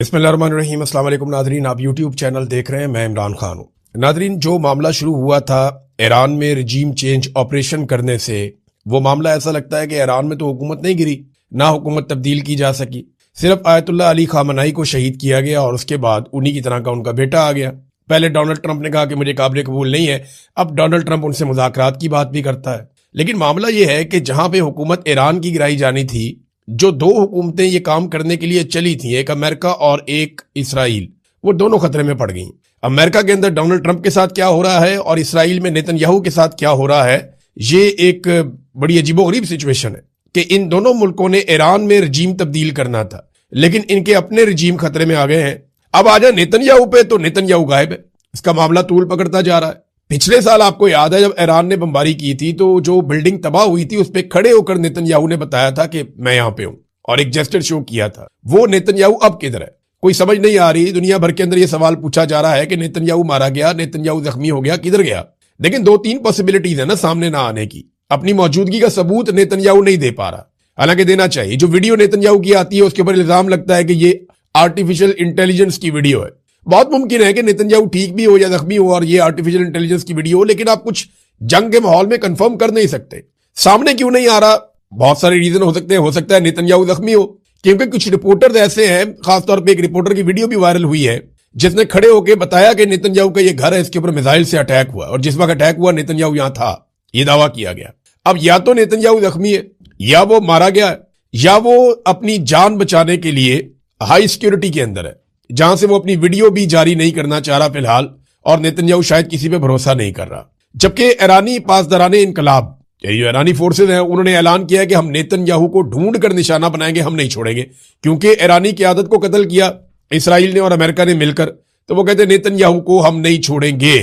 बिस्मिल्लाहिर्रहमानिर्रहीम। अस्सलाम वालेकुम नादरीन, आप यूट्यूब चैनल देख रहे हैं, मैं इमरान खान हूँ। नादरीन, जो मामला शुरू हुआ था ईरान में रजीम चेंज ऑपरेशन करने से, वो मामला ऐसा लगता है कि ईरान में तो हुकूमत नहीं गिरी, ना हुकूमत तब्दील की जा सकी। सिर्फ आयतुल्लाह अली खामनाई को शहीद किया गया और उसके बाद उन्हीं की तरह का उनका बेटा आ गया। पहले डोनाल्ड ट्रंप ने कहा कि मुझे काबिल कबूल नहीं है, अब डोनाल्ड ट्रंप उनसे मुज़ाकरात की बात भी करता है। लेकिन मामला ये है कि जहां पे हुकूमत ईरान की गिराई जानी थी, जो दो हुकूमतें ये काम करने के लिए चली थी, एक अमेरिका और एक इसराइल, वो दोनों खतरे में पड़ गई। अमेरिका के अंदर डोनाल्ड ट्रंप के साथ क्या हो रहा है और इसराइल में नेतन्याहू के साथ क्या हो रहा है, ये एक बड़ी अजीबोगरीब सिचुएशन है कि इन दोनों मुल्कों ने ईरान में रजीम तब्दील करना था, लेकिन इनके अपने रजीम खतरे में आ गए हैं। अब आ जाए नेतन्याहू पे, तो नेतन्याहू गायब है, इसका मामला तूल पकड़ता जा रहा है। पिछले साल आपको याद है जब ईरान ने बमबारी की थी, तो जो बिल्डिंग तबाह हुई थी उस पर खड़े होकर नेतन्याहू ने बताया था कि मैं यहां पे हूं और एक जेस्चर शो किया था। वो नेतन्याहू अब किधर है, कोई समझ नहीं आ रही। दुनिया भर के अंदर ये सवाल पूछा जा रहा है कि नेतन्याहू मारा गया, नेतन्याहू जख्मी हो गया, किधर गया। लेकिन दो तीन पॉसिबिलिटीज है ना सामने ना आने की। अपनी मौजूदगी का सबूत नेतन्याहू नहीं दे पा रहा, हालांकि देना चाहिए। जो वीडियो नेतन्याहू की आती है उसके ऊपर इल्जाम लगता है कि ये आर्टिफिशियल इंटेलिजेंस की वीडियो है। बहुत मुमकिन है कि नेतन्याहू ठीक भी हो या जख्मी हो और ये आर्टिफिशियल इंटेलिजेंस की वीडियो हो, लेकिन आप कुछ जंग के माहौल में कंफर्म कर नहीं सकते। सामने क्यों नहीं आ रहा? बहुत सारे रीजन हो सकते हैं। हो सकता है नेतन्याहू जख्मी हो, क्योंकि कुछ रिपोर्टर ऐसे हैं, खासतौर पे एक रिपोर्टर की वीडियो भी वायरल हुई है जिसने खड़े होकर बताया कि नेतन्याहू का ये घर है, इसके ऊपर मिसाइल से अटैक हुआ और जिस वक्त अटैक हुआ नेतन्याहू यहां था, ये दावा किया गया। अब या तो नेतन्याहू जख्मी है, या वो मारा गया है, या वो अपनी जान बचाने के लिए हाई सिक्योरिटी के अंदर है, जहां से वो अपनी वीडियो भी जारी नहीं करना चाह रहा फिलहाल, और नेतन्याहू शायद किसी पे भरोसा नहीं कर रहा। जबकि ईरानी पासदाराने इनकलाब, जो ईरानी फोर्सेज हैं, उन्होंने ऐलान किया है कि हम नेतन्याहू को ढूंढ कर निशाना बनाएंगे, हम नहीं छोड़ेंगे। क्योंकि ईरानी क़यादत को कत्ल किया इसराइल ने और अमेरिका ने मिलकर, तो वो कहते हैं नेतन्याहू को हम नहीं छोड़ेंगे।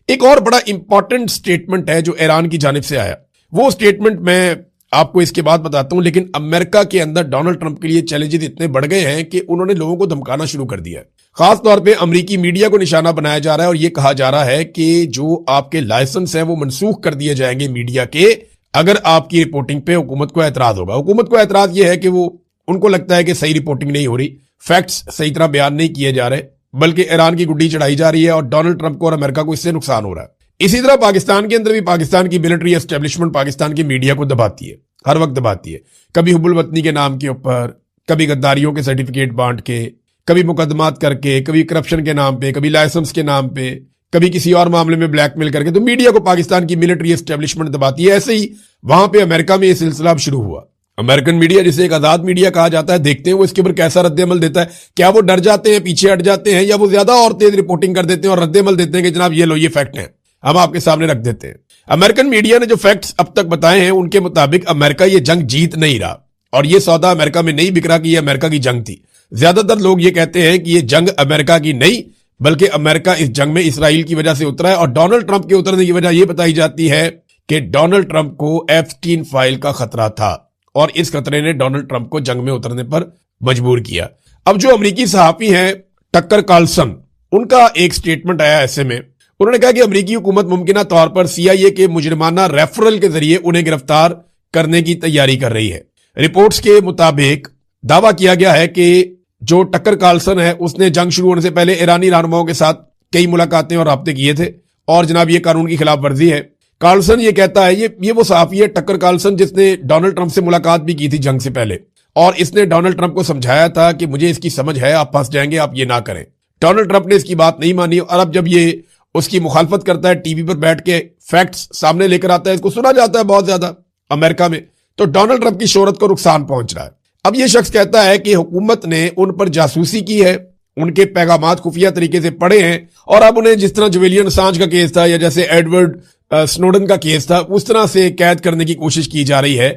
एक और बड़ा इंपॉर्टेंट स्टेटमेंट है जो ईरान की जानिब से आया, वो स्टेटमेंट मैं आपको इसके बाद बताता हूं। लेकिन अमेरिका के अंदर डोनाल्ड ट्रंप के लिए चैलेंजेस इतने बढ़ गए हैं कि उन्होंने लोगों को धमकाना शुरू कर दिया है। खासतौर पे अमेरिकी मीडिया को निशाना बनाया जा रहा है और यह कहा जा रहा है कि जो आपके लाइसेंस हैं वो मनसूख कर दिए जाएंगे मीडिया के, अगर आपकी रिपोर्टिंग पे हुकूमत को एतराज होगा। हुकूमत को एतराज यह है कि वो उनको लगता है कि सही रिपोर्टिंग नहीं हो रही, फैक्ट्स सही तरह बयान नहीं किए जा रहे, बल्कि ईरान की गुड्डी चढ़ाई जा रही है और डोनाल्ड ट्रंप को और अमेरिका को इससे नुकसान हो रहा है। इसी तरह पाकिस्तान के अंदर भी पाकिस्तान की मिलिट्री एस्टेब्लिशमेंट पाकिस्तान की मीडिया को दबाती है, हर वक्त दबाती है। कभी हुब्बुल वतनी के नाम के ऊपर, कभी गद्दारियों के सर्टिफिकेट बांट के, कभी मुकदमात करके, कभी करप्शन के नाम पे, कभी लाइसेंस के नाम पे, कभी किसी और मामले में ब्लैकमेल करके। तो मीडिया को पाकिस्तान की मिलिट्री एस्टेब्लिशमेंट दबाती है। ऐसे ही वहां पे अमेरिका में यह सिलसिला शुरू हुआ। अमेरिकन मीडिया, जिसे एक आजाद मीडिया कहा जाता है, देखते हैं वो इसके ऊपर कैसा रद्देमल देता है। क्या वो डर जाते हैं, पीछे हट जाते हैं, या वो ज्यादा और तेज रिपोर्टिंग कर देते हैं और रद्देमल देते हैं कि जनाब ये लो, ये फैक्ट है, हम आपके सामने रख देते हैं। अमेरिकन मीडिया ने जो फैक्ट्स अब तक बताए हैं उनके मुताबिक अमेरिका ये जंग जीत नहीं रहा, और ये सौदा अमेरिका में नहीं बिक रहा कि ये अमेरिका की जंग थी। ज्यादातर लोग ये कहते हैं कि ये जंग अमेरिका की नहीं, बल्कि अमेरिका इस जंग में इसराइल की वजह से उतरा है। और डोनाल्ड ट्रंप के उतरने की वजह यह बताई जाती है कि डोनाल्ड ट्रंप को एप्स्टीन फाइल का खतरा था और इस खतरे ने डोनाल्ड ट्रंप को जंग में उतरने पर मजबूर किया। अब जो अमेरिकी सहाफी हैं टक्कर कार्लसन, उनका एक स्टेटमेंट आया ऐसे में, उन्होंने कहा कि अमेरिकी हुकूमत मुमकिना तौर पर CIA के मुजरिमाना रेफरल के जरिए उन्हें गिरफ्तार करने की तैयारी कर रही है। रिपोर्ट्स के मुताबिक दावा किया गया है कि जो टक्कर कार्लसन है उसने जंग शुरू होने से पहले ईरानी रहनुमाओं के साथ कई मुलाकातें और राब्ते किए थे, और जनाब ये कानून की खिलाफ वर्जी है। कार्लसन ये कहता है, ये वो सहाफी है टक्कर कार्लसन जिसने डोनाल्ड ट्रंप से मुलाकात भी की थी जंग से पहले, और इसने डोनाल्ड ट्रंप को समझाया था कि मुझे इसकी समझ है, आप फंस जाएंगे, आप ये ना करें। डोनाल्ड ट्रंप ने इसकी बात नहीं मानी, और अब जब ये उसकी मुखालफत करता है, टीवी पर बैठ के फैक्ट्स सामने लेकर आता है, इसको सुना जाता है बहुत ज्यादा अमेरिका में, तो डोनाल्ड ट्रंप की शोहरत को नुकसान पहुंच रहा है। अब ये शख्स कहता है कि हुकूमत ने उन पर जासूसी की है, उनके पैगामात खुफिया तरीके से पढ़े हैं, और अब उन्हें जिस तरह जुलियन असांज का केस था या जैसे एडवर्ड स्नोडन का केस था, उस तरह से कैद करने की कोशिश की जा रही है।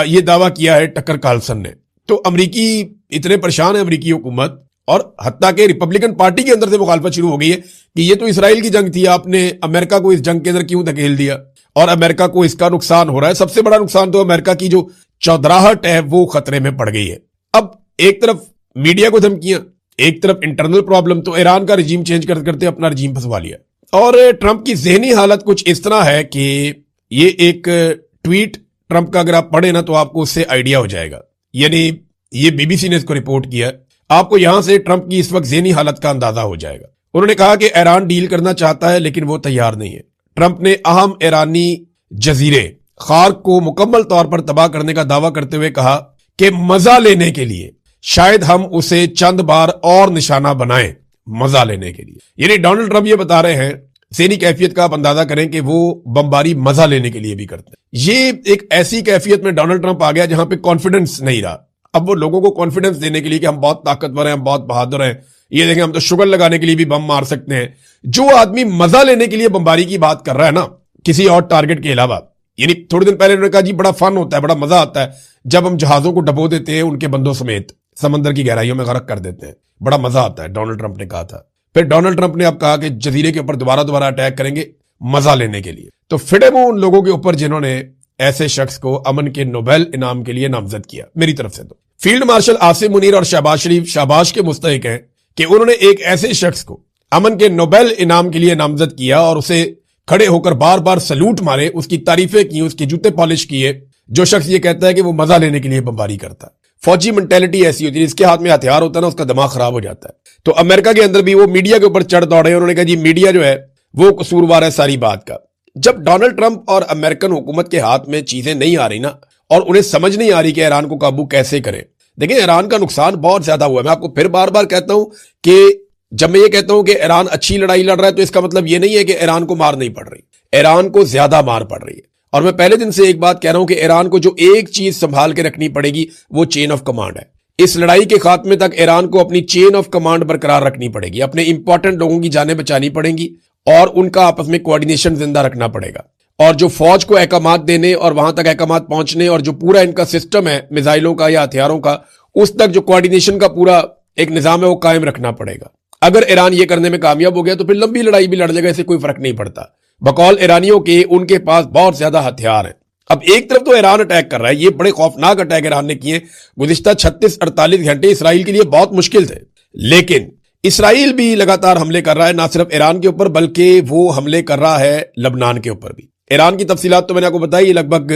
ये दावा किया है टक्कर कार्लसन ने। तो अमरीकी इतने परेशान है, अमरीकी हुकूमत, और हत्ता के रिपब्लिकन पार्टी के अंदर से मुखालफत शुरू हो गई है कि ये तो इसराइल की जंग थी, आपने अमेरिका को इस जंग के अंदर क्यों धकेल दिया, और अमेरिका को इसका नुकसान हो रहा है। सबसे बड़ा नुकसान तो अमेरिका की जो चौधराहट है वो खतरे में पड़ गई है। अब एक तरफ मीडिया को धमकियां, एक तरफ इंटरनल प्रॉब्लम, तो ईरान का रजीम चेंज करते करते अपना रजीम फंसवा लिया। और ट्रंप की ज़हनी हालत कुछ इस तरह है कि ये एक ट्वीट ट्रंप का अगर आप पढ़े ना तो आपको उससे आइडिया हो जाएगा। यानी ये BBC ने इसको रिपोर्ट किया। آپ کو یہاں سے ٹرمپ کی اس وقت ذہنی حالت کا اندازہ ہو جائے گا۔ انہوں نے کہا کہ ایران ڈیل کرنا چاہتا ہے لیکن وہ تیار نہیں ہے۔ ٹرمپ نے اہم ایرانی جزیرے خارق کو مکمل طور پر تباہ کرنے کا دعویٰ کرتے ہوئے کہا کہ مزہ لینے کے لیے شاید ہم اسے چند بار اور نشانہ بنائیں، مزہ لینے کے لیے۔ یعنی ڈونلڈ ٹرمپ یہ بتا رہے ہیں، ذہنی کیفیت کا آپ اندازہ کریں کہ وہ بمباری مزہ لینے کے لیے بھی کرتے ہیں۔ یہ ایک ایسی کیفیت میں ڈونلڈ ٹرمپ آ گیا جہاں پہ کانفیڈنس نہیں رہا۔ اب وہ لوگوں کو کانفیڈنس دینے کے لیے کہ ہم بہت طاقتور ہیں، ہم بہت بہادر ہیں، یہ دیکھیں ہم تو شگل لگانے کے لیے بھی بم مار سکتے ہیں۔ جو آدمی مزہ لینے کے لیے بمباری کی بات کر رہا ہے نا، کسی اور ٹارگٹ کے علاوہ، یعنی تھوڑے دن پہلے انہوں نے کہا جی بڑا فن ہوتا ہے، بڑا مزہ آتا ہے جب ہم جہازوں کو ڈبو دیتے ہیں، ان کے بندوں سمیت سمندر کی گہرائیوں میں غرق کر دیتے ہیں، بڑا مزہ آتا ہے، ڈونلڈ ٹرمپ نے کہا تھا۔ پھر ڈونلڈ ٹرمپ نے اب کہا کہ جزیرے کے اوپر دوبارہ اٹیک کریں گے مزہ لینے کے لیے۔ تو فٹے منہ ان لوگوں کے اوپر جنہوں نے ایسے شخص کو امن کے نوبل انعام کے لیے نامزد کیا، میری طرف سے تو فیلڈ مارشل آصم منیر اور شہباز شریف شاباش کے مستحق ہیں کہ انہوں نے ایک ایسے شخص کو امن کے نوبل انعام کے لیے نامزد کیا اور اسے کھڑے ہو کر بار بار سلوٹ مارے، اس کی تعریفیں کی، اس کے جوتے پالش کیے، جو شخص یہ کہتا ہے کہ وہ مزہ لینے کے لیے بمباری کرتا ہے۔ فوجی منٹیلٹی ایسی ہوتی ہے، جس کے ہاتھ میں ہتھیار ہوتا ہے نا، اس کا دماغ خراب ہو جاتا ہے۔ تو امریکہ کے اندر بھی وہ میڈیا کے اوپر چڑھ دوڑے، انہوں نے کہا جی میڈیا جو ہے وہ قصوروار ہے ساری بات کا۔ جب ڈونلڈ ٹرمپ اور امریکن حکومت کے ہاتھ میں چیزیں نہیں آ رہی نا، اور انہیں سمجھ نہیں آ رہی کہ ایران کو قابو کیسے کریں، دیکھیں ایران کا نقصان بہت زیادہ ہوا ہے۔ میں آپ کو پھر بار بار کہتا ہوں کہ جب میں یہ کہتا ہوں کہ ایران اچھی لڑائی لڑ رہا ہے تو اس کا مطلب یہ نہیں ہے کہ ایران کو مار نہیں پڑ رہی، ایران کو زیادہ مار پڑ رہی ہے۔ اور میں پہلے دن سے ایک بات کہہ رہا ہوں کہ ایران کو جو ایک چیز سنبھال کے رکھنی پڑے گی وہ چین آف کمانڈ ہے۔ اس لڑائی کے خاتمے تک ایران کو اپنی چین آف کمانڈ برقرار رکھنی پڑے گی، اپنے امپورٹنٹ لوگوں کی جانیں بچانی پڑیں گی اور ان کا آپس میں کوارڈینیشن زندہ رکھنا پڑے گا۔ اور جو فوج کو احکامات دینے اور وہاں تک احکامات پہنچنے اور جو پورا ان کا سسٹم ہے میزائلوں کا یا ہتھیاروں کا، اس تک جو کوارڈینیشن کا پورا ایک نظام ہے وہ قائم رکھنا پڑے گا۔ اگر ایران یہ کرنے میں کامیاب ہو گیا تو پھر لمبی لڑائی بھی لڑ لے گا، اسے کوئی فرق نہیں پڑتا۔ بقول ایرانیوں کے ان کے پاس بہت زیادہ ہتھیار ہیں۔ اب ایک طرف تو ایران اٹیک کر رہا ہے، یہ بڑے خوفناک اٹیک ایران نے کیے، گزشتہ 36-48 گھنٹے اسرائیل کے لیے بہت مشکل تھے، لیکن اسرائیل بھی لگاتار حملے کر رہا ہے، نہ صرف ایران کے اوپر بلکہ وہ حملے کر رہا ہے لبنان کے اوپر بھی۔ ایران کی تفصیلات تو میں نے آپ کو بتائی، لگ بھگ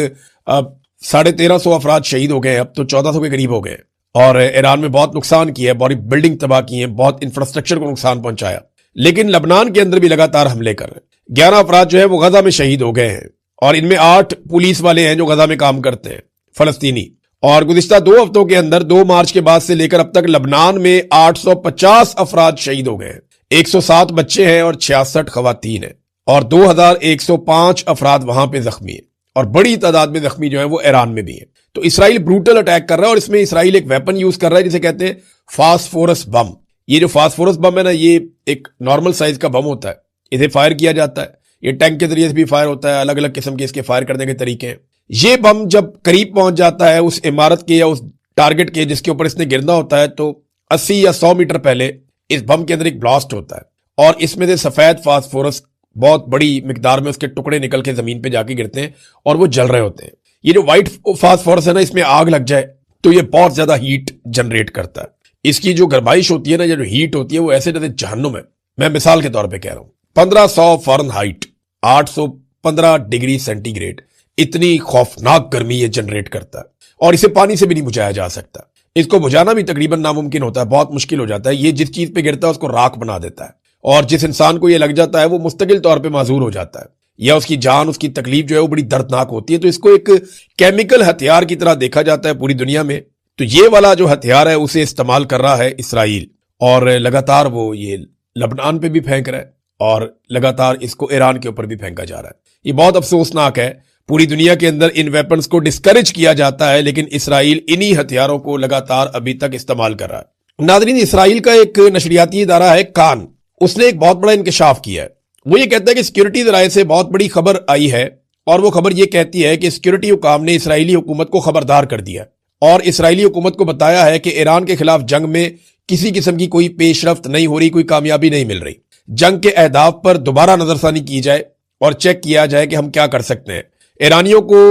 1350 افراد شہید ہو گئے، اب تو 1400 کے قریب ہو گئے، اور ایران میں بہت نقصان کیا ہے، بڑی بلڈنگ تباہ کی ہیں، بہت انفراسٹرکچر کو نقصان پہنچایا، لیکن لبنان کے اندر بھی لگاتار حملے کر رہے ہیں۔ 11 افراد جو ہے وہ غزہ میں شہید ہو گئے ہیں، اور ان میں 8 پولیس والے ہیں جو غزہ میں کام کرتے ہیں، فلسطینی۔ اور گزشتہ 2 ہفتوں کے اندر 2 مارچ کے بعد سے لے کر اب تک لبنان میں 850 افراد شہید ہو گئے ہیں، 107 بچے ہیں اور 66 خواتین ہیں، اور 2105 افراد وہاں پہ زخمی ہیں، اور بڑی تعداد میں زخمی جو ہیں وہ ایران میں بھی ہیں۔ تو اسرائیل بروٹل اٹیک کر رہا ہے، اور اس میں اسرائیل ایک ویپن یوز کر رہا ہے جسے کہتے ہیں فاسفورس بم۔ یہ جو فاسفورس بم ہے نا، یہ ایک نارمل سائز کا بم ہوتا ہے، اسے فائر کیا جاتا ہے، یہ ٹینک کے ذریعے سے بھی فائر ہوتا ہے، الگ الگ قسم کے اس کے فائر کرنے کے طریقے ہیں۔ یہ بم جب قریب پہنچ جاتا ہے اس عمارت کے یا اس ٹارگٹ کے جس کے اوپر اس نے گرنا ہوتا ہے، تو 80 یا 100 میٹر پہلے اس بم کے اندر ایک بلاسٹ ہوتا ہے، اور اس میں سے سفید فاسفورس بہت بڑی مقدار میں اس کے ٹکڑے نکل کے زمین پہ جا کے گرتے ہیں اور وہ جل رہے ہوتے ہیں۔ یہ جو وائٹ فاسفورس ہے نا، اس میں آگ لگ جائے تو یہ بہت زیادہ ہیٹ جنریٹ کرتا ہے۔ اس کی جو گرمائش ہوتی ہے نا، جو ہیٹ ہوتی ہے، وہ ایسے جیسے جہنم ہے۔ میں مثال کے طور پہ کہہ رہا ہوں، 1500 Fahrenheit, 815 degree centigrade, اتنی خوفناک گرمی یہ جنریٹ کرتا ہے، اور اسے پانی سے بھی نہیں بجھایا جا سکتا۔ اس کو بجھانا بھی تقریباً ناممکن ہوتا ہے، بہت مشکل ہو جاتا ہے۔ یہ جس چیز پہ گرتا ہے اس کو راکھ بنا دیتا ہے، اور جس انسان کو یہ لگ جاتا ہے وہ مستقل طور پہ معذور ہو جاتا ہے، یا اس کی جان، اس کی تکلیف جو ہے وہ بڑی دردناک ہوتی ہے۔ تو اس کو ایک کیمیکل ہتھیار کی طرح دیکھا جاتا ہے پوری دنیا میں۔ تو یہ والا جو ہتھیار ہے اسے استعمال کر رہا ہے اسرائیل، اور لگاتار وہ یہ لبنان پہ بھی پھینک رہا ہے، اور لگاتار اس کو ایران کے اوپر بھی پھینکا جا رہا ہے۔ یہ بہت افسوسناک ہے، پوری دنیا کے اندر ان ویپنز کو ڈسکریج کیا جاتا ہے، لیکن اسرائیل انہی ہتھیاروں کو لگاتار ابھی تک استعمال کر رہا ہے۔ ناظرین، اسرائیل کا ایک نشریاتی ادارہ ہے کان، اس نے ایک بہت بڑا انکشاف کیا ہے۔ وہ یہ کہتا ہے کہ سیکیورٹی ذرائع سے بہت بڑی خبر آئی ہے، اور وہ خبر یہ کہتی ہے کہ سیکیورٹی حکام نے اسرائیلی حکومت کو خبردار کر دیا، اور اسرائیلی حکومت کو بتایا ہے کہ ایران کے خلاف جنگ میں کسی قسم کی کوئی پیش رفت نہیں ہو رہی، کوئی کامیابی نہیں مل رہی۔ جنگ کے اہداف پر دوبارہ نظر ثانی کی جائے اور چیک کیا جائے کہ ہم کیا کر سکتے ہیں۔ ایرانیوں کو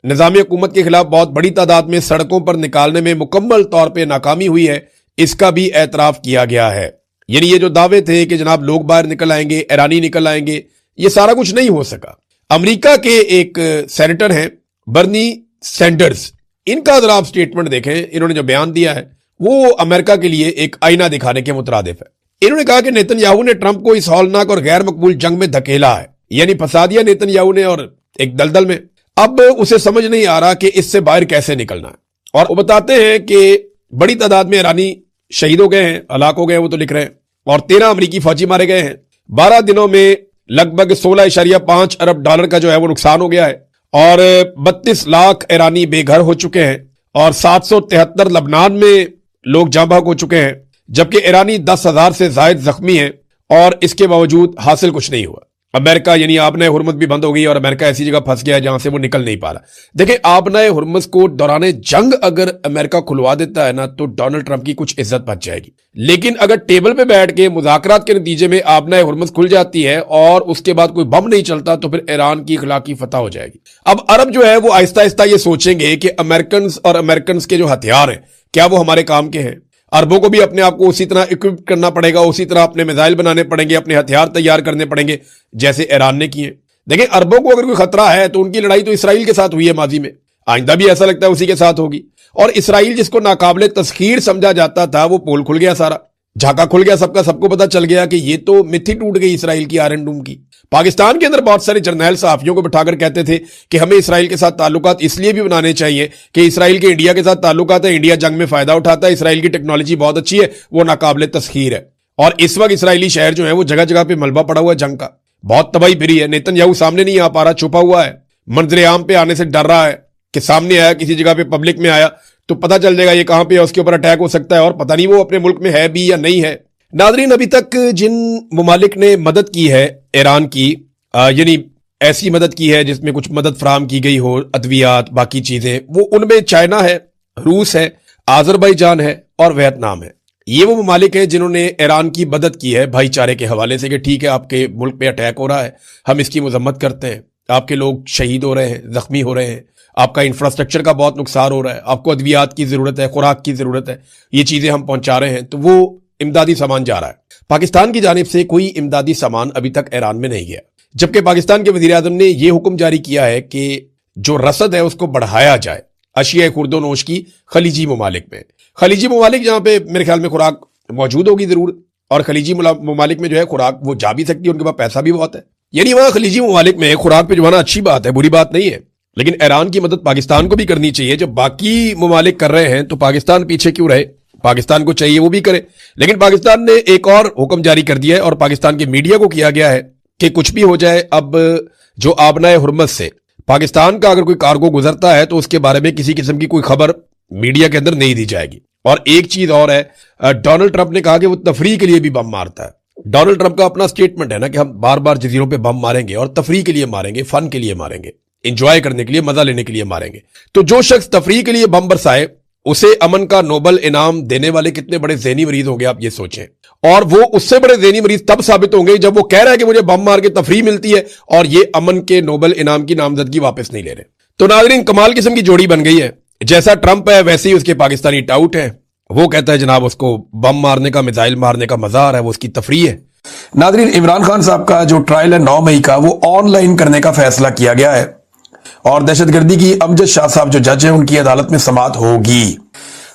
نظام حکومت کے خلاف بہت بڑی تعداد میں سڑکوں پر نکالنے میں مکمل طور پہ ناکامی ہوئی ہے، اس کا بھی اعتراف کیا گیا ہے۔ یعنی یہ جو دعوے تھے کہ جناب لوگ باہر نکل آئیں گے، ایرانی نکل آئیں گے، یہ سارا کچھ نہیں ہو سکا۔ امریکہ کے ایک سینیٹر ہیں برنی سینڈرز، ان کا ذرا آپ سٹیٹمنٹ دیکھیں، انہوں نے جو بیان دیا ہے وہ امریکہ کے لیے ایک آئینہ دکھانے کے مترادف ہے۔ انہوں نے کہا کہ نیتن یاہو نے ٹرمپ کو اس ہولناک اور غیر مقبول جنگ میں دھکیلا ہے، یعنی پھنسا دیا نیتن یاہو نے اور ایک دلدل میں۔ اب اسے سمجھ نہیں آ رہا کہ اس سے باہر کیسے نکلنا ہے، اور وہ بتاتے ہیں کہ بڑی تعداد میں ایرانی شہید ہو گئے ہیں، ہلاک ہو گئے ہیں، وہ تو لکھ رہے ہیں، اور 13 امریکی فوجی مارے گئے ہیں۔ 12 دنوں میں لگ بھگ 16.5 ارب ڈالر کا جو ہے وہ نقصان ہو گیا ہے، اور 32 لاکھ ایرانی بے گھر ہو چکے ہیں، اور 773 لبنان میں لوگ جاں بحق ہو چکے ہیں، جبکہ ایرانی 10,000 سے زائد زخمی ہیں، اور اس کے باوجود حاصل کچھ نہیں ہوا۔ امریکہ یعنی آبنائے ہرمز بھی بند ہو گئی، اور امریکہ ایسی جگہ پھنس گیا ہے جہاں سے وہ نکل نہیں پا رہا۔ دیکھیں، آبنائے ہرمز کو دوران جنگ اگر امریکہ کھلوا دیتا ہے نا تو ڈونلڈ ٹرمپ کی کچھ عزت بچ جائے گی، لیکن اگر ٹیبل پہ بیٹھ کے مذاکرات کے نتیجے میں آبنائے ہرمز کھل جاتی ہے اور اس کے بعد کوئی بم نہیں چلتا تو پھر ایران کی اخلاقی فتح ہو جائے گی۔ اب عرب جو ہے وہ آہستہ آہستہ یہ سوچیں گے کہ امریکنز کے جو ہتھیار ہیں کیا وہ ہمارے کام کے ہیں۔ عربوں کو بھی اپنے آپ کو اسی طرح اکوپ کرنا پڑے گا، اسی طرح اپنے میزائل بنانے پڑیں گے، اپنے ہتھیار تیار کرنے پڑیں گے جیسے ایران نے کیے۔ دیکھیں، عربوں کو اگر کوئی خطرہ ہے تو ان کی لڑائی تو اسرائیل کے ساتھ ہوئی ہے ماضی میں، آئندہ بھی ایسا لگتا ہے اسی کے ساتھ ہوگی، اور اسرائیل جس کو ناقابل تسخیر سمجھا جاتا تھا وہ پول کھل گیا، سارا جھاکا کھل گیا، سب کا سب کو پتہ چل گیا کہ یہ تو متھی ٹوٹ گئی اسرائیل کی آئرن ڈوم کی۔ پاکستان کے اندر بہت سارے جرنیل صحافیوں کو بٹھا کر کہتے تھے کہ ہمیں اسرائیل کے ساتھ تعلقات اس لیے بھی بنانے چاہیے کہ اسرائیل کے انڈیا کے ساتھ تعلقات ہیں، انڈیا جنگ میں فائدہ اٹھاتا ہے، اسرائیل کی ٹیکنالوجی بہت اچھی ہے، وہ ناقابل تسخیر ہے، اور اس وقت اسرائیلی شہر جو ہیں وہ جگہ جگہ پہ ملبہ پڑا ہوا ہے جنگ کا، بہت تباہی پھری ہے۔ نیتن یاہو سامنے نہیں آ پا رہا، چھپا ہوا ہے، منظر عام پہ آنے سے ڈر رہا ہے کہ سامنے آیا کسی جگہ پہ پبلک میں آیا تو پتہ چل جائے گا یہ کہاں پہ ہے، اس کے اوپر اٹیک ہو سکتا ہے، اور پتہ نہیں وہ اپنے ملک میں ہے بھی یا نہیں ہے۔ ناظرین، ابھی تک جن ممالک نے مدد کی ہے ایران کی، یعنی ایسی مدد کی ہے جس میں کچھ مدد فراہم کی گئی ہو، ادویات، باقی چیزیں، وہ ان میں چائنا ہے، روس ہے، آذربائیجان ہے اور ویتنام ہے۔ یہ وہ ممالک ہیں جنہوں نے ایران کی مدد کی ہے بھائی چارے کے حوالے سے کہ ٹھیک ہے آپ کے ملک پہ اٹیک ہو رہا ہے، ہم اس کی مذمت کرتے ہیں، آپ کے لوگ شہید ہو رہے ہیں، زخمی ہو رہے ہیں، آپ کا انفراسٹرکچر کا بہت نقصان ہو رہا ہے، آپ کو ادویات کی ضرورت ہے، خوراک کی ضرورت ہے، یہ چیزیں ہم پہنچا رہے ہیں، تو وہ امدادی سامان جا رہا ہے۔ پاکستان کی جانب سے کوئی امدادی سامان ابھی تک ایران میں نہیں گیا، جبکہ پاکستان کے وزیر اعظم نے یہ حکم جاری کیا ہے کہ جو رسد ہے اس کو بڑھایا جائے اشیاء خورد و نوش کی خلیجی ممالک میں۔ خلیجی ممالک جہاں پہ میرے خیال میں خوراک موجود ہوگی ضرور، اور خلیجی ممالک میں جو ہے خوراک وہ جا بھی سکتی ہے، ان کے پاس پیسہ بھی بہت ہے، یعنی وہاں خلیجی ممالک میں خوراک پہ جوانا اچھی بات ہے، بری بات نہیں ہے، لیکن ایران کی مدد پاکستان کو بھی کرنی چاہیے۔ جب باقی ممالک کر رہے ہیں تو پاکستان پیچھے کیوں رہے؟ پاکستان کو چاہیے وہ بھی کرے، لیکن پاکستان نے ایک اور حکم جاری کر دیا ہے، اور پاکستان کے میڈیا کو کیا گیا ہے کہ کچھ بھی ہو جائے، اب جو آبنائے ہرمز سے پاکستان کا اگر کوئی کارگو گزرتا ہے تو اس کے بارے میں کسی قسم کی کوئی خبر میڈیا کے اندر نہیں دی جائے گی۔ اور ایک چیز اور ہے، ڈونلڈ ٹرمپ نے کہا کہ وہ تفریح کے لیے بھی بم مارتا ہے۔ ڈونلڈ ٹرمپ کا اپنا سٹیٹمنٹ ہے نا کہ ہم بار بار جزیروں پہ بم ماریں گے، اور تفریح کے لیے ماریں گے، فن کے لیے ماریں گے، انجوائے کرنے کے لیے، مزہ لینے کے لیے ماریں گے۔ تو جو شخص تفریح کے لیے بم برسائے اسے امن کا نوبل انعام دینے والے کتنے بڑے ذہنی مریض ہوں گے آپ یہ سوچیں، اور وہ اس سے بڑے ذہنی مریض تب ثابت ہوں گے جب وہ کہہ رہا ہے کہ مجھے بم مار کے تفریح ملتی ہے اور یہ امن کے نوبل انعام کی نامزدگی واپس نہیں لے رہے۔ تو ناظرین، کمال قسم کی جوڑی بن گئی ہے، جیسا ٹرمپ ہے ویسے ہی اس کے پاکستانی ٹاؤٹ ہے، وہ کہتا ہے جناب اس کو بم مارنے کا، میزائل مارنے کا مزہ آ رہا ہے، وہ اس کی تفریح ہے۔ ناظرین، عمران خان صاحب کا جو ٹرائل ہے 9 مئی کا، وہ آن لائن کرنے کا فیصلہ کیا گیا ہے، اور دہشت گردی کی امجد شاہ صاحب جو جج ہیں ان کی عدالت میں سماعت ہوگی۔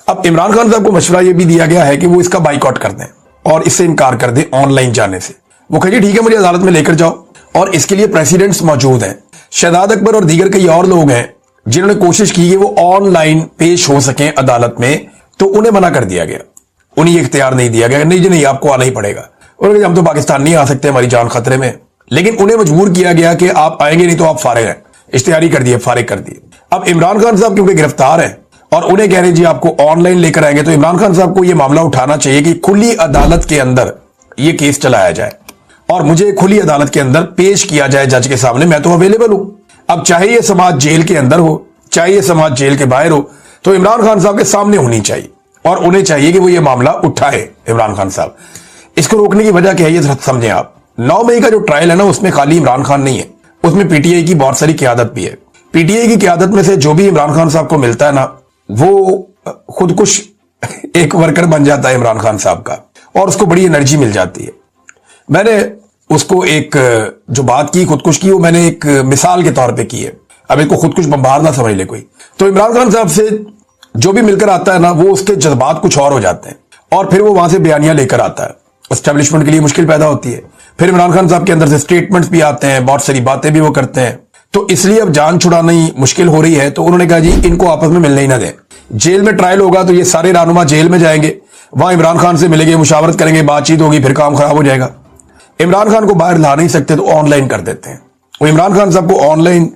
اب عمران خان صاحب کو مشورہ یہ بھی دیا گیا ہے کہ وہ اس کا بائیکاٹ کر دیں اور اس سے انکار کر دیں آن لائن جانے سے۔ وہ کہے ٹھیک ہے مجھے عدالت میں لے کر جاؤ، اور اس کے لیے پریسیڈنٹس موجود ہیں، شہزاد اکبر اور دیگر کئی اور لوگ ہیں جنہوں نے کوشش کی کہ وہ آن لائن پیش ہو سکیں عدالت میں، تو انہیں منع کر دیا گیا، انہیں یہ اختیار نہیں دیا گیا، نہیں جی نہیں آپ کو آنا ہی پڑے گا، انہوں نے کہا ہم تو پاکستان نہیں آ سکتے، ہماری جان خطرے میں، لیکن انہیں مجبور کیا گیا کہ آپ آئیں گے نہیں تو آپ فارغ ہیں، اشتہاری کر دیے، فارغ کر دیے۔ اب عمران خان صاحب کیونکہ گرفتار ہیں اور انہیں کہہ رہے ہیں جی آپ کو آن لائن لے کر آئیں گے، تو عمران خان صاحب کو یہ معاملہ اٹھانا چاہیے کہ کھلی عدالت کے اندر یہ کیس چلایا جائے اور مجھے کھلی عدالت کے اندر پیش کیا جائے جج کے سامنے، میں تو اویلیبل ہوں۔ اب چاہے یہ سماعت جیل کے اندر ہو، چاہے یہ سماعت جیل کے باہر ہو، تو عمران خان صاحب کے سامنے ہونی چاہیے، اور انہیں چاہیے کہ وہ یہ معاملہ اٹھائے عمران خان صاحب۔ اس کو روکنے کی وجہ کیا ہے یہ سمجھیں آپ، 9 مئی کا جو ٹرائل ہے نا، اس میں خالی عمران خان نہیں ہے، اس میں پی ٹی آئی کی بہت ساری قیادت بھی ہے۔ پی ٹی آئی کی قیادت میں سے جو بھی عمران خان صاحب کو ملتا ہے نا، وہ خودکش ایک ورکر بن جاتا ہے عمران خان صاحب کا، اور اس کو بڑی انرجی مل جاتی ہے۔ میں نے اس کو ایک جو بات کی خودکش کی، وہ میں نے ایک مثال کے طور پہ کی ہے، اب اس کو خودکش بمبار نہ سمجھ لے کوئی۔ تو عمران خان صاحب سے जो भी मिलकर आता है ना, वो उसके जज्बात कुछ और हो जाते हैं और फिर वो वहां से बयानियां लेकर आता है। एस्टेब्लिशमेंट के लिए मुश्किल पैदा होती है। फिर इमरान खान साहब के अंदर से स्टेटमेंट्स भी आते हैं, बहुत सारी बातें भी वो करते हैं। तो इसलिए अब जान छुड़ानी मुश्किल हो रही है, तो उन्होंने कहा जी इनको आपस में मिलने ही ना दें। जेल में ट्रायल होगा तो ये सारे रहनुमा जेल में जाएंगे, वहां इमरान खान से मिलेंगे, मुशावरत करेंगे, बातचीत होगी, फिर काम खराब हो जाएगा। इमरान खान को बाहर ला नहीं सकते तो ऑनलाइन कर देते हैं। वो इमरान खान साहब को ऑनलाइन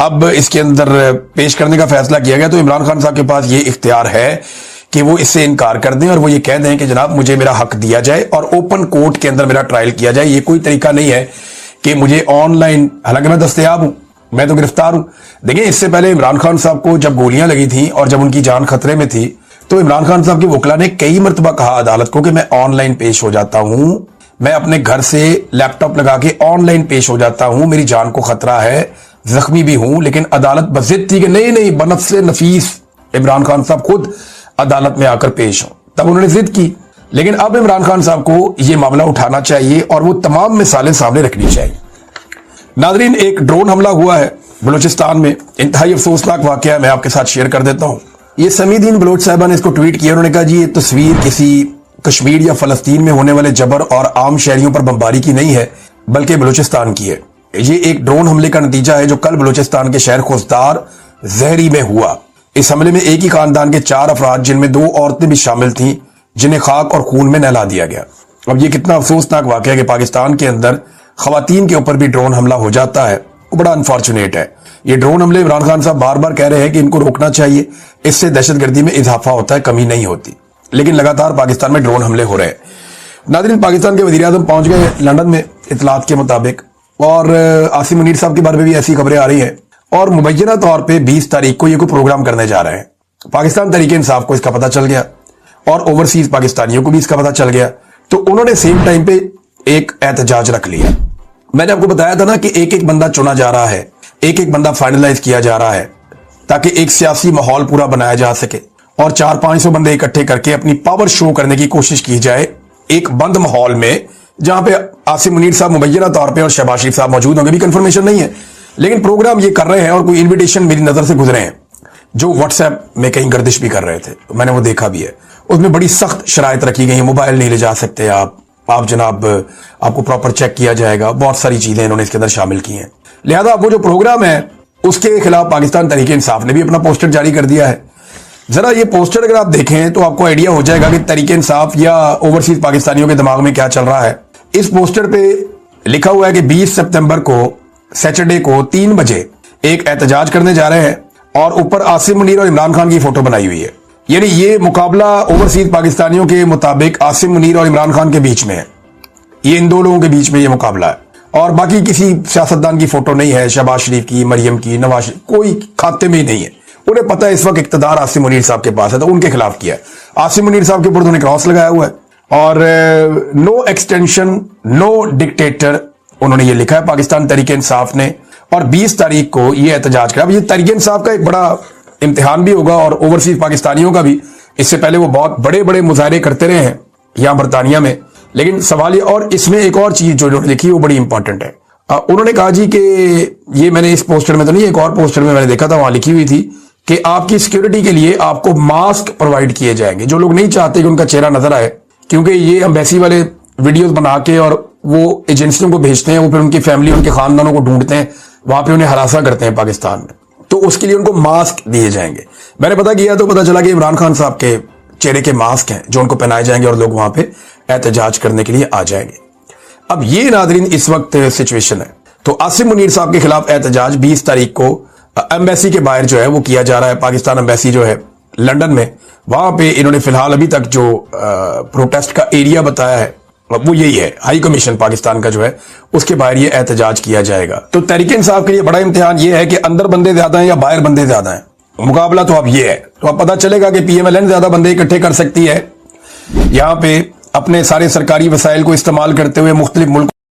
अब इसके अंदर पेश करने का फैसला किया गया। तो इमरान खान साहब के पास ये इख्तियार है कि वो इससे इनकार कर दें और वो ये कह दें कि जनाब मुझे मेरा हक दिया जाए और ओपन कोर्ट के अंदर मेरा ट्रायल किया जाए। ये कोई तरीका नहीं है कि मुझे ऑनलाइन, हालांकि मैं दस्तयाब हूं, मैं तो गिरफ्तार हूं। देखिए, इससे पहले इमरान खान साहब को जब गोलियां लगी थी और जब उनकी जान खतरे में थी, तो इमरान खान साहब के वकला ने कई मरतबा कहा अदालत को कि मैं ऑनलाइन पेश हो जाता हूं, मैं अपने घर से लैपटॉप लगा के ऑनलाइन पेश हो जाता हूं, मेरी जान को खतरा है, जख्मी भी हूं। लेकिन अदालत बज़िद थी कि नहीं, बनफ्से नफीस इमरान खान साहब खुद अदालत में आकर पेश हो। तब उन्होंने जिद की। लेकिन अब इमरान खान साहब को यह मामला उठाना चाहिए और वो तमाम मिसालें सामने रखनी चाहिए। नाज़रीन, एक ड्रोन हमला हुआ है बलूचिस्तान में, इंतहाई अफसोसनाक वाकया मैं आपके साथ शेयर कर देता हूं। ये समीदीन बलोच साहिबा ने इसको ट्वीट किया। उन्होंने कहा जी ये तस्वीर किसी कश्मीर या फलस्तीन में होने वाले जबर और आम शहरियों पर बमबारी की नहीं है, बल्कि बलूचिस्तान की है। ये एक ड्रोन हमले का नतीजा है जो कल बलूचिस्तान के शहर खुजदार जहरी में हुआ। इस हमले में एक ही खानदान के 4 अफराद, जिनमें 2 औरतें भी शामिल थीं, जिन्हें खाक और खून में नहला दिया गया। अब ये कितना अफसोसनाक वाकया है कि पाकिस्तान के अंदर खवातीन के ऊपर भी ड्रोन हमला हो जाता है, वो बड़ा अनफॉर्चुनेट है। ये ड्रोन हमले इमरान खान साहब बार बार कह रहे हैं कि इनको रोकना चाहिए, इससे दहशतगर्दी में इजाफा होता है, कमी नहीं होती। लेकिन लगातार पाकिस्तान में ड्रोन हमले हो रहे हैं। नाज़रीन, पाकिस्तान के वज़ीर आज़म पहुंच गए लंदन में इतलात के मुताबिक, और आसिम मुनीर साहब के बारे में भी ऐसी खबरें आ रही हैं। और मुबैना तौर पे 20 तारीख को ये कोई प्रोग्राम करने जा रहे हैं। पाकिस्तान तहरीक इंसाफ को इसका पता चल गया और ओवरसीज पाकिस्तानियों को भी इसका पता चल गया। तो उन्होंने सेम टाइम पे एक एहतजाज रख लिया। मैंने आपको बताया था ना कि एक एक बंदा चुना जा रहा है, एक एक बंदा फाइनलाइज किया जा रहा है, ताकि एक सियासी माहौल पूरा बनाया जा सके और 400-500 बंदे इकट्ठे करके अपनी पावर शो करने की कोशिश की जाए एक बंद माहौल में, जहां पे आसिम मुनीर साहब मुबैना तौर पे और शहबाज शरीफ साहब मौजूद होंगे। भी कंफर्मेशन नहीं है, लेकिन प्रोग्राम ये कर रहे हैं और कोई इन्विटेशन मेरी नजर से गुजरे हैं जो व्हाट्सएप में कहीं गर्दिश भी कर रहे थे, मैंने वो देखा भी है। उसमें बड़ी सख्त शराइत रखी गई है, मोबाइल नहीं ले जा सकते आप जनाब, आपको प्रॉपर चेक किया जाएगा, बहुत सारी चीजें इन्होंने इसके अंदर शामिल की हैं। लिहाजा वो जो प्रोग्राम है उसके खिलाफ पाकिस्तान तहरीक इंसाफ ने भी अपना पोस्टर जारी कर दिया है। जरा ये पोस्टर अगर आप देखें तो आपको आइडिया हो जाएगा कि तहरीक इंसाफ या ओवरसीज पाकिस्तानियों के दिमाग में क्या चल रहा है। इस पोस्टर पे लिखा हुआ है कि 20 सितंबर को सैटरडे को 3 बजे एक एहतजाज करने जा रहे हैं और ऊपर आसिम मुनीर और इमरान खान की फोटो बनाई हुई है। यानी ये मुकाबला ओवरसीज पाकिस्तानियों के मुताबिक आसिम मुनीर और इमरान खान के बीच में है। ये इन 2 लोगों के बीच में ये मुकाबला है और बाकी किसी सियासतदान की फोटो नहीं है, शहबाज शरीफ की, मरियम की, नवाज, कोई खाते में ही नहीं है। उन्हें पता है इस वक्त इक्तदार आसिम मुनीर साहब के पास है, तो उनके खिलाफ किया है। आसिम मुनीर साहब के ऊपर उन्होंने क्रॉस लगाया हुआ है और नो एक्सटेंशन नो डिक्टेटर उन्होंने ये लिखा है पाकिस्तान तहरीक इंसाफ ने। और 20 तारीख को ये एहतजाज करा। ये तहरीक इंसाफ का एक बड़ा इम्तिहान भी होगा और ओवरसीज पाकिस्तानियों का भी। इससे पहले वो बहुत बड़े बड़े मुजाहरे करते रहे हैं यहाँ बरतानिया में, लेकिन सवाल ये, और इसमें एक और चीज जो लिखी वो बड़ी इंपॉर्टेंट है। उन्होंने कहा जी कि ये मैंने इस पोस्टर में तो नहीं, एक और पोस्टर में मैंने देखा था, वहां लिखी हुई थी कि आपकी सिक्योरिटी के लिए आपको मास्क प्रोवाइड किए जाएंगे। जो लोग नहीं चाहते कि उनका चेहरा नजर आए, क्योंकि ये एम्बेसी वाले वीडियोस बना के और वो एजेंसियों को भेजते हैं, वो फिर उनकी फैमिली, उनके खानदानों को ढूंढते हैं, वहां पे उन्हें हरासा करते हैं पाकिस्तान में, तो उसके लिए उनको मास्क दिए जाएंगे। मैंने पता किया तो पता चला कि इमरान खान साहब के चेहरे के मास्क हैं जो उनको पहनाए जाएंगे और लोग वहां पे एहतजाज करने के लिए आ जाएंगे। अब ये नादरीन इस वक्त सिचुएशन है। तो आसिम मुनीर साहब के खिलाफ एहतजाज 20 तारीख को एम्बेसी के बाहर जो है वो किया जा रहा है। पाकिस्तान एम्बेसी जो है लंदन में, वहां पे इन्होंने फिलहाल अभी तक जो प्रोटेस्ट का एरिया बताया है वो यही है, हाई कमीशन पाकिस्तान का जो है उसके बाहर ये एहतजाज किया जाएगा। तो तहरीक इंसाफ के लिए बड़ा इम्तिहान ये है कि अंदर बंदे ज्यादा हैं या बाहर बंदे ज्यादा हैं। मुकाबला तो अब ये है, तो अब पता चलेगा कि PMLN ज्यादा बंदे इकट्ठे कर सकती है यहाँ पे अपने सारे सरकारी वसाइल को इस्तेमाल करते हुए मुख्तलिफ मुल्क